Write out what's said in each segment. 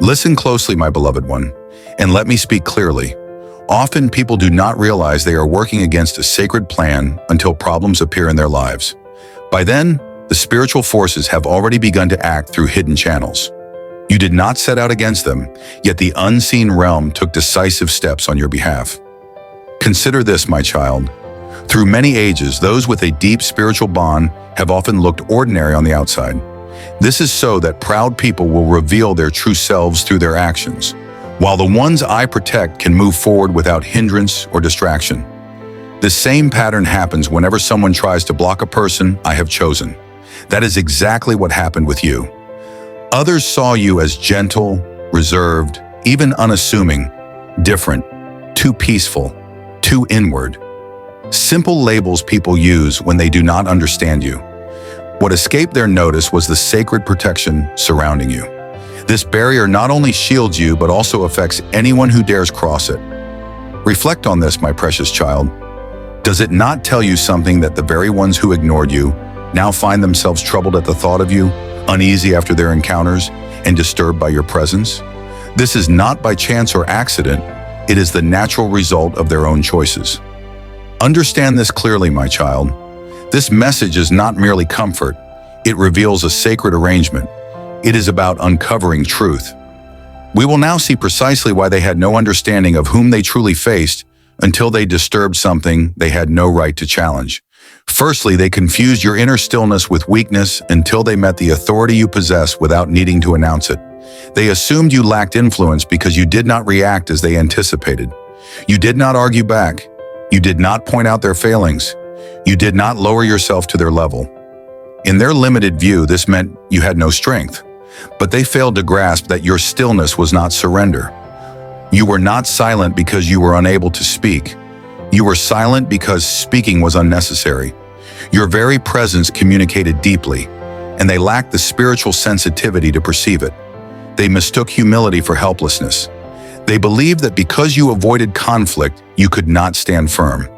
Listen closely, my beloved one, and let me speak clearly. Often people do not realize they are working against a sacred plan until problems appear in their lives. By then, the spiritual forces have already begun to act through hidden channels. You did not set out against them, yet the unseen realm took decisive steps on your behalf. Consider this, my child. Through many ages, those with a deep spiritual bond have often looked ordinary on the outside. This is so that proud people will reveal their true selves through their actions, while the ones I protect can move forward without hindrance or distraction. The same pattern happens whenever someone tries to block a person I have chosen. That is exactly what happened with you. Others saw you as gentle, reserved, even unassuming, different, too peaceful, too inward. Simple labels people use when they do not understand you. What escaped their notice was the sacred protection surrounding you. This barrier not only shields you, but also affects anyone who dares cross it. Reflect on this, my precious child. Does it not tell you something that the very ones who ignored you now find themselves troubled at the thought of you, uneasy after their encounters, and disturbed by your presence? This is not by chance or accident. It is the natural result of their own choices. Understand this clearly, my child. This message is not merely comfort. It reveals a sacred arrangement. It is about uncovering truth. We will now see precisely why they had no understanding of whom they truly faced until they disturbed something they had no right to challenge. Firstly, they confused your inner stillness with weakness until they met the authority you possess without needing to announce it. They assumed you lacked influence because you did not react as they anticipated. You did not argue back. You did not point out their failings. You did not lower yourself to their level. In their limited view, this meant you had no strength. But they failed to grasp that your stillness was not surrender. You were not silent because you were unable to speak. You were silent because speaking was unnecessary. Your very presence communicated deeply, and they lacked the spiritual sensitivity to perceive it. They mistook humility for helplessness. They believed that because you avoided conflict, you could not stand firm.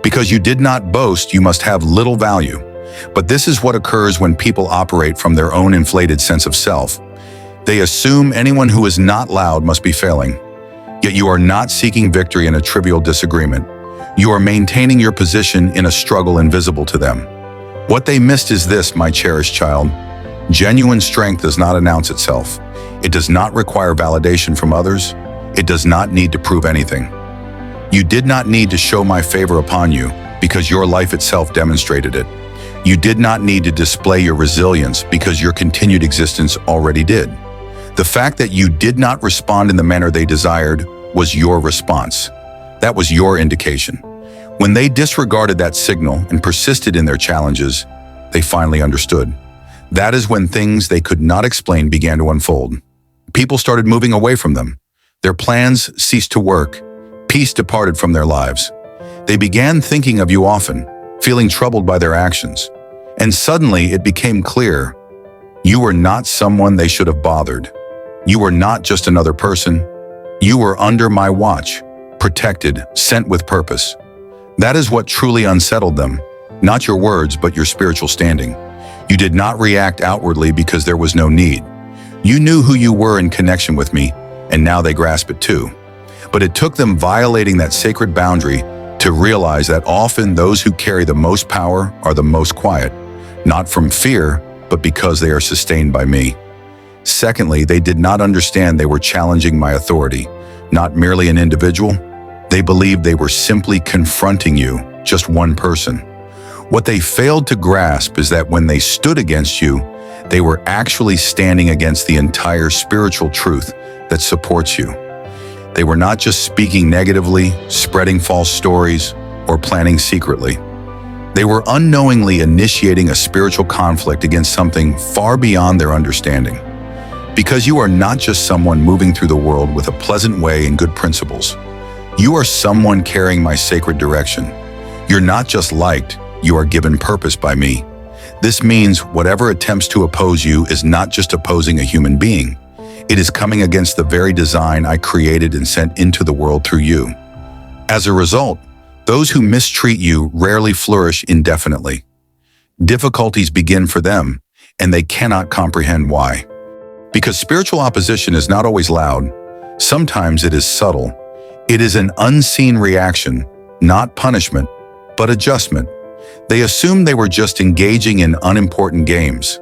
Because you did not boast, you must have little value. But this is what occurs when people operate from their own inflated sense of self. They assume anyone who is not loud must be failing. Yet you are not seeking victory in a trivial disagreement. You are maintaining your position in a struggle invisible to them. What they missed is this, my cherished child. Genuine strength does not announce itself. It does not require validation from others. It does not need to prove anything. You did not need to show my favor upon you because your life itself demonstrated it. You did not need to display your resilience because your continued existence already did. The fact that you did not respond in the manner they desired was your response. That was your indication. When they disregarded that signal and persisted in their challenges, they finally understood. That is when things they could not explain began to unfold. People started moving away from them. Their plans ceased to work. Peace departed from their lives. They began thinking of you often, feeling troubled by their actions. And suddenly it became clear, you were not someone they should have bothered. You were not just another person. You were under my watch, protected, sent with purpose. That is what truly unsettled them, not your words, but your spiritual standing. You did not react outwardly because there was no need. You knew who you were in connection with me, and now they grasp it too. But it took them violating that sacred boundary to realize that often those who carry the most power are the most quiet, not from fear, but because they are sustained by me. Secondly, they did not understand they were challenging my authority, not merely an individual. They believed they were simply confronting you, just one person. What they failed to grasp is that when they stood against you, they were actually standing against the entire spiritual truth that supports you. They were not just speaking negatively, spreading false stories, or planning secretly. They were unknowingly initiating a spiritual conflict against something far beyond their understanding. Because you are not just someone moving through the world with a pleasant way and good principles. You are someone carrying my sacred direction. You're not just liked, you are given purpose by me. This means whatever attempts to oppose you is not just opposing a human being. It is coming against the very design I created and sent into the world through you. As a result, those who mistreat you rarely flourish indefinitely. Difficulties begin for them, and they cannot comprehend why. Because spiritual opposition is not always loud. Sometimes it is subtle. It is an unseen reaction, not punishment, but adjustment. They assumed they were just engaging in unimportant games.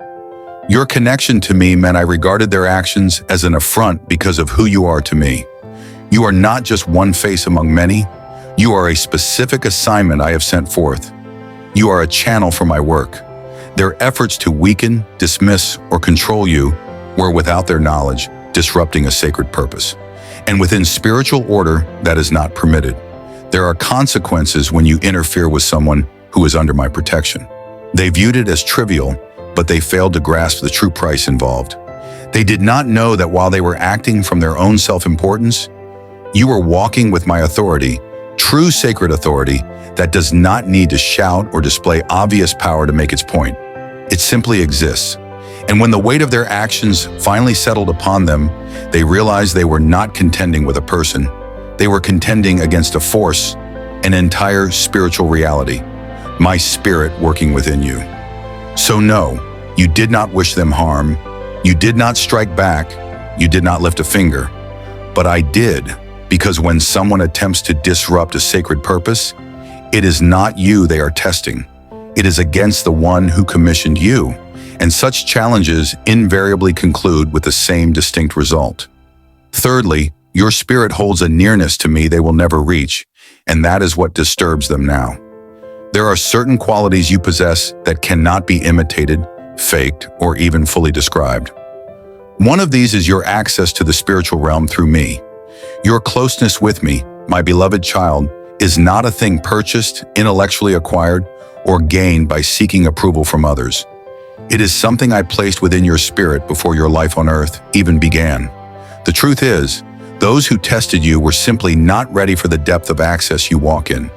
Your connection to me meant I regarded their actions as an affront because of who you are to me. You are not just one face among many. You are a specific assignment I have sent forth. You are a channel for my work. Their efforts to weaken, dismiss, or control you were, without their knowledge, disrupting a sacred purpose. And within spiritual order, that is not permitted. There are consequences when you interfere with someone who is under my protection. They viewed it as trivial, but they failed to grasp the true price involved. They did not know that while they were acting from their own self-importance, you were walking with my authority, true sacred authority that does not need to shout or display obvious power to make its point. It simply exists. And when the weight of their actions finally settled upon them, they realized they were not contending with a person. They were contending against a force, an entire spiritual reality, my spirit working within you. So no, you did not wish them harm. You did not strike back. You did not lift a finger. But I did, because when someone attempts to disrupt a sacred purpose, it is not you they are testing. It is against the one who commissioned you. And such challenges invariably conclude with the same distinct result. Thirdly, your spirit holds a nearness to me they will never reach, and that is what disturbs them now. There are certain qualities you possess that cannot be imitated, faked, or even fully described. One of these is your access to the spiritual realm through me. Your closeness with me, my beloved child, is not a thing purchased, intellectually acquired, or gained by seeking approval from others. It is something I placed within your spirit before your life on earth even began. The truth is, those who tested you were simply not ready for the depth of access you walk in.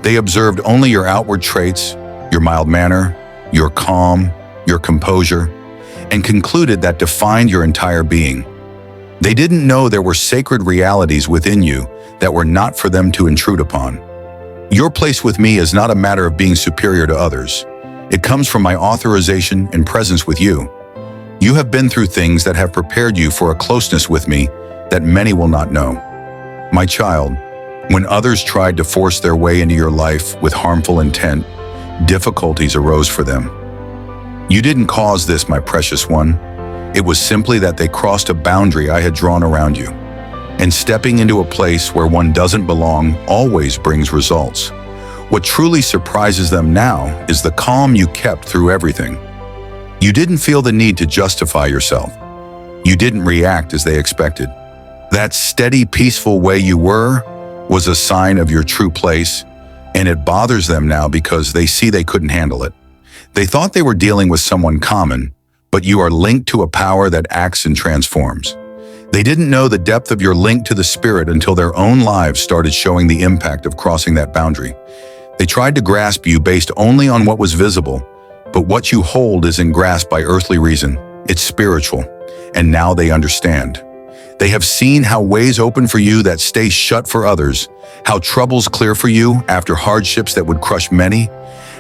They observed only your outward traits, your mild manner, your calm, your composure, and concluded that defined your entire being. They didn't know there were sacred realities within you that were not for them to intrude upon. Your place with me is not a matter of being superior to others. It comes from my authorization and presence with you. You have been through things that have prepared you for a closeness with me that many will not know. My child, when others tried to force their way into your life with harmful intent, difficulties arose for them. You didn't cause this, my precious one. It was simply that they crossed a boundary I had drawn around you. And stepping into a place where one doesn't belong always brings results. What truly surprises them now is the calm you kept through everything. You didn't feel the need to justify yourself. You didn't react as they expected. That steady, peaceful way you were was a sign of your true place, and it bothers them now because they see they couldn't handle it. They thought they were dealing with someone common, but you are linked to a power that acts and transforms. They didn't know the depth of your link to the spirit until their own lives started showing the impact of crossing that boundary. They tried to grasp you based only on what was visible, but what you hold isn't grasped by earthly reason. It's spiritual, and now they understand. They have seen how ways open for you that stay shut for others, how troubles clear for you after hardships that would crush many,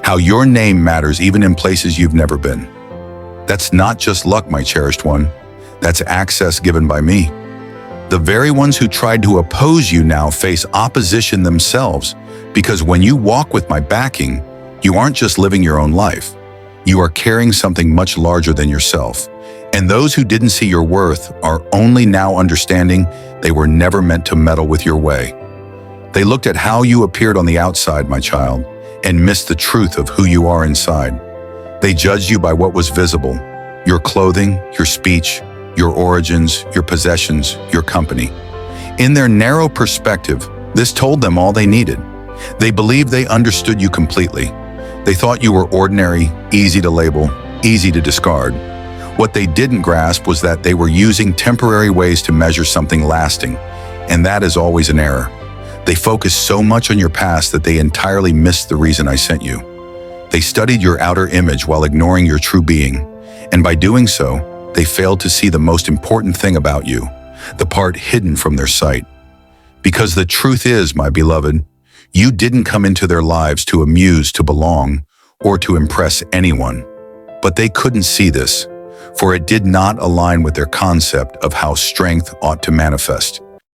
how your name matters even in places you've never been. That's not just luck, my cherished one. That's access given by me. The very ones who tried to oppose you now face opposition themselves, because when you walk with my backing, you aren't just living your own life. You are carrying something much larger than yourself. And those who didn't see your worth are only now understanding they were never meant to meddle with your way. They looked at how you appeared on the outside, my child, and missed the truth of who you are inside. They judged you by what was visible: your clothing, your speech, your origins, your possessions, your company. In their narrow perspective, this told them all they needed. They believed they understood you completely. They thought you were ordinary, easy to label, easy to discard. What they didn't grasp was that they were using temporary ways to measure something lasting, and that is always an error. They focused so much on your past that they entirely missed the reason I sent you. They studied your outer image while ignoring your true being, and by doing so, they failed to see the most important thing about you, the part hidden from their sight. Because the truth is, my beloved, you didn't come into their lives to amuse, to belong, or to impress anyone. But they couldn't see this. for it did not align with their concept of how strength ought to manifest.